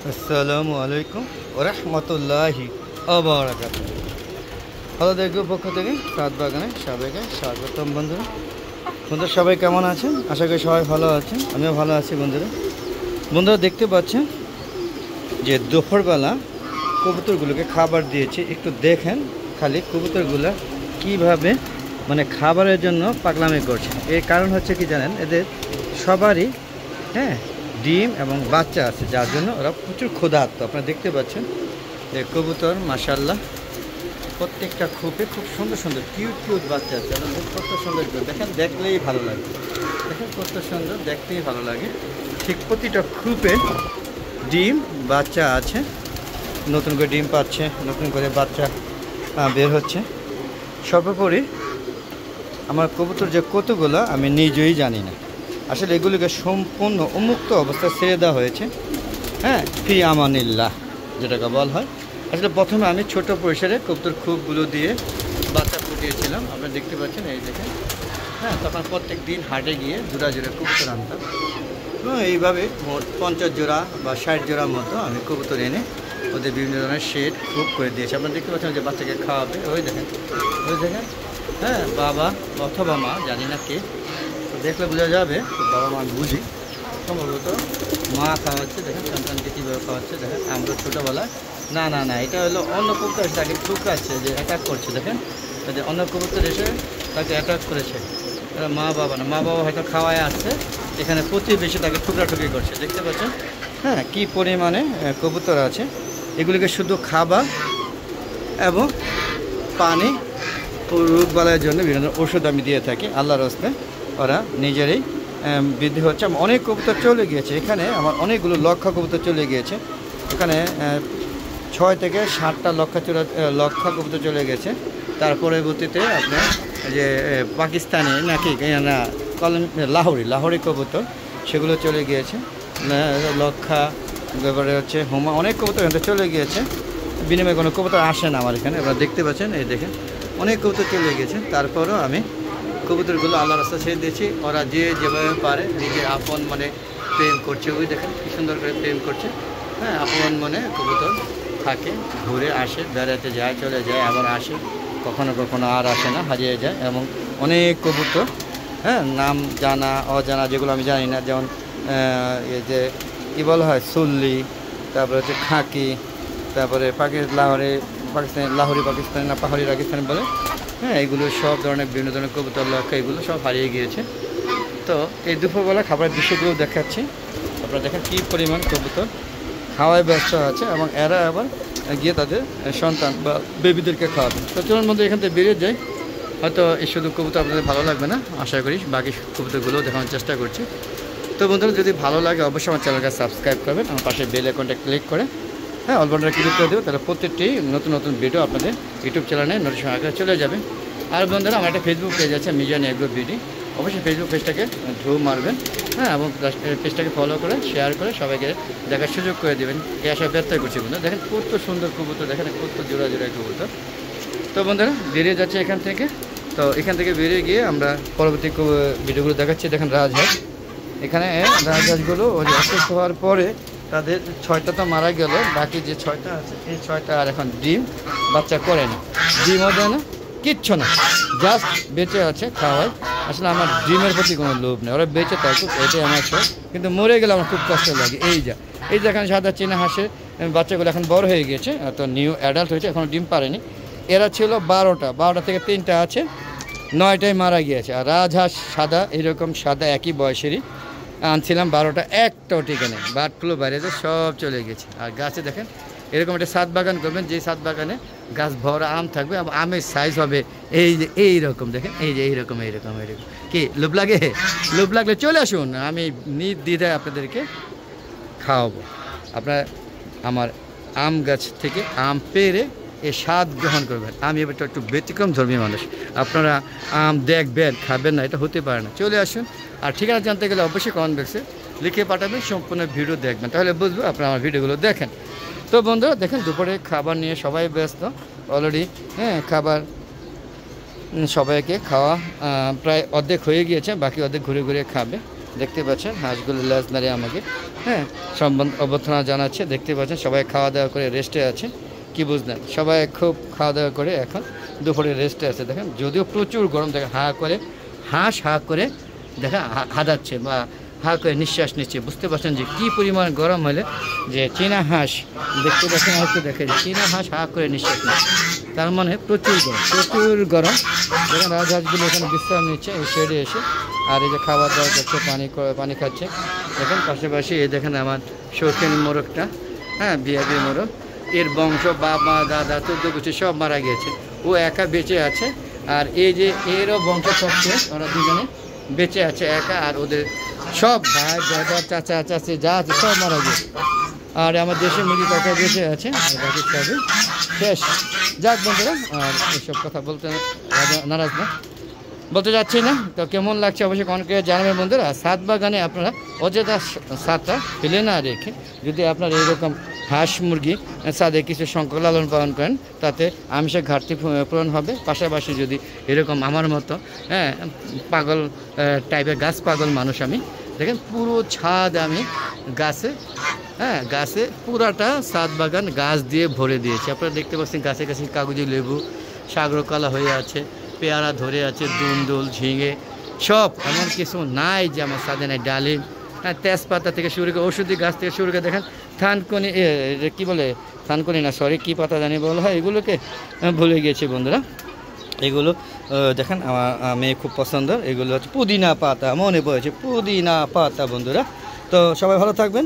আসসালামু আলাইকুম ওয়া রাহমাতুল্লাহি ওয়া বারাকাতুহু। হ্যালো দেখো পক্ষ থেকে সাত বাগানে সবাইকে স্বাগতম। বন্ধুরা সবাই কেমন আছেন? আশা করি সবাই ভালো আছেন, আমিও ভালো আছি। বন্ধুরা দেখতে পাচ্ছেন যে দুপুরবেলা কবুতরগুলোকে খাবার দিয়েছে। একটু দেখেন খালি কবুতরগুলো কিভাবে মানে খাবারের জন্য পাগলামি করছে। এর কারণ হচ্ছে কি জানেন, এদের সবারই ডিম এবং বাচ্চা আছে, যার জন্য ওরা প্রচুর ক্ষুধার্ত। আপনারা দেখতে পাচ্ছেন যে কবুতর মাশাআল্লাহ প্রত্যেকটা খোপে খুব সুন্দর সুন্দর কিউট বাচ্চা আছে। কত সুন্দর দেখেন, দেখলেই ভালো লাগে। দেখেন কত সুন্দর, দেখতেই ভালো লাগে। ঠিক প্রতিটা খোপে ডিম বাচ্চা আছে, নতুন করে ডিম পাচ্ছে, নতুন করে বাচ্চা বের হচ্ছে। সর্বোপরি আমার কবুতর যে কতগুলো আমি নিজেই জানি না। আসলে এগুলিকে সম্পূর্ণ উন্মুক্ত অবস্থায় ছেড়ে দেওয়া হয়েছে, ফি আমানিল্লাহ যেটাকে বলা হয়। আসলে প্রথমে আমি ছোট পরিসরে কবুতর খুবগুলো দিয়ে বাচ্চা ফুটিয়েছিলাম। আপনারা দেখতে পাচ্ছেন, এই দেখেন। তখন প্রত্যেক দিন হাটে গিয়ে জোড়া কবুতর আনতাম। এইভাবে মোট 50 জোড়া বা 60 জোড়ার মতো আমি কবুতর এনে ওদের বিভিন্ন ধরনের শেড খুব করে দিয়েছি। আপনারা দেখতে পাচ্ছেন যে বাচ্চাকে খাওয়াবে, ওই দেখেন বাবা অথবা মা, জানি না কে, দেখলে বোঝা যাবে বাবা মা বুঝি, সম্ভবত মা খাওয়াচ্ছে। দেখেন সন্তানকে কীভাবে খাওয়াচ্ছে। দেখেন আমরা ছোটোবেলায় না এটা হলো অন্য কবুতর এসে তাকে ঠুকরাচ্ছে, যে অ্যাটাক করছে। দেখেন অন্য কবুতর এসে তাকে অ্যাটাক করেছে। মা বাবা না, মা বাবা হয়তো খাওয়ায় আসছে, এখানে প্রতিবেশী তাকে ঠুকরাঠুকরি করছে। দেখতে পাচ্ছেন কী পরিমাণে কবুতর আছে। এগুলিকে শুধু খাবার এবং পানি রোগবালাইয়ের জন্য বিভিন্ন ওষুধ আমি দিয়ে থাকি। আল্লাহর হস্তে ওরা নিজেরই বৃদ্ধি হচ্ছে। অনেক কবুতর চলে গিয়েছে, এখানে আমার অনেকগুলো লক্ষা কবুতর চলে গিয়েছে। এখানে 6 থেকে 7টা লক্ষা কবুতর চলে গেছে। তার পরবর্তীতে আপনার যে পাকিস্তানি নাকি না লাহোরি কবুতর, সেগুলো চলে গিয়েছে। লক্ষা, ব্যাপারে হচ্ছে হুমা, অনেক কবুতর এখানে চলে গিয়েছে। বিনিময়ে কোনো কবুতর আসে না আমার এখানে। আপনারা দেখতে পাচ্ছেন, এই দেখেন অনেক কবুতর চলে গেছে। তারপরও আমি কবুতরগুলো আল্লাহর রাস্তা ছেড়ে দিয়েছি। ওরা যেভাবে পারে নিজের আপন মনে প্রেম করছে। ওই দেখেন কী সুন্দর করে প্রেম করছে। আপন মনে কবুতর থাকে, ঘুরে আসে, বেড়াতে যায়, চলে যায়, আবার আসে, কখনো কখনো আর আসে না, হারিয়ে যায়। এবং অনেক কবুতর নাম জানা অজানা, যেগুলো আমি জানি না, যেমন এই যে কী বলা হয় সুল্লি, তারপরে হচ্ছে খাকি, তারপরে লাহোরি পাকিস্তানি না পাহাড়ি পাকিস্তানি বলে, এগুলো সব ধরনের বিভিন্ন ধরনের কবুতর লক্ষা, এগুলো সব হারিয়ে গিয়েছে। তো এই দুপুরবেলা খাবারের দৃশ্যগুলো দেখাচ্ছি। আপনারা দেখেন কী পরিমাণ কবুতর খাওয়ায় ব্যস্ত আছে, এবং এরা আবার গিয়ে তাদের সন্তান বা বেবিদেরকে খাওয়াবে। তো চলুন বন্ধু এখান থেকে বেরিয়ে যায়। হয়তো এই শুধু কবুতর আপনাদের ভালো লাগবে না, আশা করি বাকি কবুতরগুলোও দেখানোর চেষ্টা করছি। তো বন্ধুরা যদি ভালো লাগে অবশ্যই আমার চ্যানেলকে সাবস্ক্রাইব করবেন, আমার পাশে বেল আইকনটা ক্লিক করে অল বাটনটা ক্লিক করে দেবো, তাহলে প্রত্যেকটি নতুন ভিডিও আপনাদের ইউটিউব চ্যানেলে নোটিফিকেশন আগে চলে যাবে। আর বন্ধুরা আমার একটা ফেসবুক পেজ আছে, মিজান এগ্রো বিডি, অবশ্যই ফেসবুক পেজটাকে ঢু মারবেন, এবং পেজটাকে ফলো করে শেয়ার করে সবাইকে দেখার সুযোগ করে দেবেন। এই আশা ব্যর্থ করছি বন্ধুরা। দেখেন কত সুন্দর কবুতর, দেখেন কত জোড়া কবুতর। তো বন্ধুরা বেরিয়ে যাচ্ছে এখান থেকে। তো এখান থেকে বেরিয়ে গিয়ে আমরা পরবর্তী ভিডিওগুলো দেখাচ্ছি। দেখেন রাজহাঁস, এখানে রাজহাঁসগুলো ওই অসুস্থ হওয়ার পরে তাদের 6টা তো মারা গেল, বাকি যে 6টা আছে এই 6টা আর এখন ডিম বাচ্চা করে না, ডিমও দেয় না, কিচ্ছু না, জাস্ট বেঁচে আছে খাওয়ায়। আসলে আমার ডিমের প্রতি কোনো লোভ নেই, ওরা বেঁচে থাকুক, এটাই আমার শখ। কিন্তু মরে গেলে আমার খুব কষ্ট লাগে। এই যে এখন সাদা চীনা হাঁসের বাচ্চাগুলো এখন বড় হয়ে গিয়েছে, তো নিউ অ্যাডাল্ট হয়েছে, এখনও ডিম পারেনি। এরা ছিল 12টা থেকে 3টা আছে, 9টাই মারা গিয়েছে। আর রাজহাঁস সাদা, এইরকম সাদা একই বয়সেরই আনছিলাম 12টা, একটাও টিকে নেই, বার্ড ফ্লু বাইরেতে সব চলে গেছে। আর গাছে দেখেন এরকম একটা ছাদ বাগান করবেন, যে ছাদ বাগানে গাছ ভরা আম থাকবে, এবং আমের সাইজ হবে এই যে এইরকম। দেখেন এই যে এইরকম কি লোভ লাগে? লোভ লাগলে চলে আসুন, আমি নির্দ্বিধায় আপনাদেরকে খাওয়াবো। আপনারা আমার আম গাছ থেকে আম পেড়ে এ স্বাদ গ্রহণ করবেন। আমি এবার একটু ব্যতিক্রম ধর্মী মানুষ, আপনারা আম দেখবেন খাবেন না, এটা হতে পারে না। চলে আসুন। আর ঠিকানা জানতে গেলে অবশ্যই কমেন্ট বক্সে লিখে পাঠাবেন, সম্পূর্ণ ভিডিও দেখবেন, তাহলে বুঝবো আপনারা আমার ভিডিওগুলো দেখেন। তো বন্ধুরা দেখেন দুপুরে খাবার নিয়ে সবাই ব্যস্ত অলরেডি। খাবার সবাইকে খাওয়া প্রায় অর্ধেক হয়ে গিয়েছে, বাকি অর্ধেক ঘুরে ঘুরে খাবে। দেখতে পাচ্ছেন হাঁসগুলো লেজ নাড়ে আমাকে, হ্যাঁ, অভ্যর্থনা জানাচ্ছে। দেখতে পাচ্ছেন সবাই খাওয়া দাওয়া করে রেস্টে আছে, কি বুঝলেন, সবাই খুব খাওয়া দাওয়া করে এখন দুপুরে রেস্টে আছে। দেখেন যদিও প্রচুর গরম, দেখেন হাঁস হা করে দেখেন হাদাচ্ছে বা হা করে নিঃশ্বাস নিচ্ছে। বুঝতে পারছেন যে কী পরিমাণ গরম হলে যে চীনা হাঁস, দেখতে পাচ্ছেন হয়তো দেখে যে চীনা হাঁস হা করে নিঃশ্বাস নিচ্ছে, তার মানে প্রচুর গরম। দেখেন রাজহাঁসগুলো এখানে বিশ্রাম নিচ্ছে এই শেডে এসে, আর এই যে খাবার দাওয়া করছে, পানি খাচ্ছে। দেখেন পাশাপাশি এই দেখেন আমার শৌখিন মোরগটা, হ্যাঁ, বিয়াবি মোরগ, এর বংশ বাপ মা দাদা 14 গোষ্ঠী সব মারা গিয়েছে, ও একা বেঁচে আছে। আর এই যে এরও বংশ থাকছে, ওরা দুজনে বেঁচে আছে একা, আর ওদের সব ভাই দাদা চাচা চাচি যা আছে সব মারা গিয়েছে। আর আমার দেশে মুরগি কথা বেঁচে আছে, বাকি সবই শেষ। যাক বন্ধুরা, আর এসব কথা বলতে নারাজ না, বলতে যাচ্ছি না। তো কেমন লাগছে অবশ্যই কমেন্ট করে জানাবেন বন্ধুরা। ছাদ বাগানে আপনারা অযথা ছাদটা ফেলে না রেখে যদি আপনারা এইরকম হাঁস মুরগি ছাদে কিছু সংখ্যক লালন পালন করেন, তাতে আমিষের ঘাটতি পূরণ হবে। পাশাপাশি যদি এরকম আমার মতো, হ্যাঁ, পাগল টাইপের গাছ পাগল মানুষ আমি, দেখেন পুরো ছাদ আমি গাছে পুরাটা ছাদ বাগান গাছ দিয়ে ভরে দিয়েছি। আপনারা দেখতে পাচ্ছেন গাছে গাছে কাগজি লেবু, সাগরকলা হয়ে আছে, পেয়ারা ধরে আছে, দুন্দুল, ঝিঙে, সব, এমন কিছু নাই যে আমার ছাদে নাই। ডালিম, হ্যাঁ, তেজপাতা থেকে শুরু করে ওষুধি গাছ থেকে শুরু করে দেখেন থানকুনি, কী বলে থানকুনি না, সরি কী পাতা জানি বলা হয়, এগুলোকে ভুলে গিয়েছি বন্ধুরা। এগুলো দেখেন আমার মেয়ে খুব পছন্দ, এগুলো হচ্ছে পুদিনা পাতা, মনে পড়েছে পুদিনা পাতা বন্ধুরা। তো সবাই ভালো থাকবেন।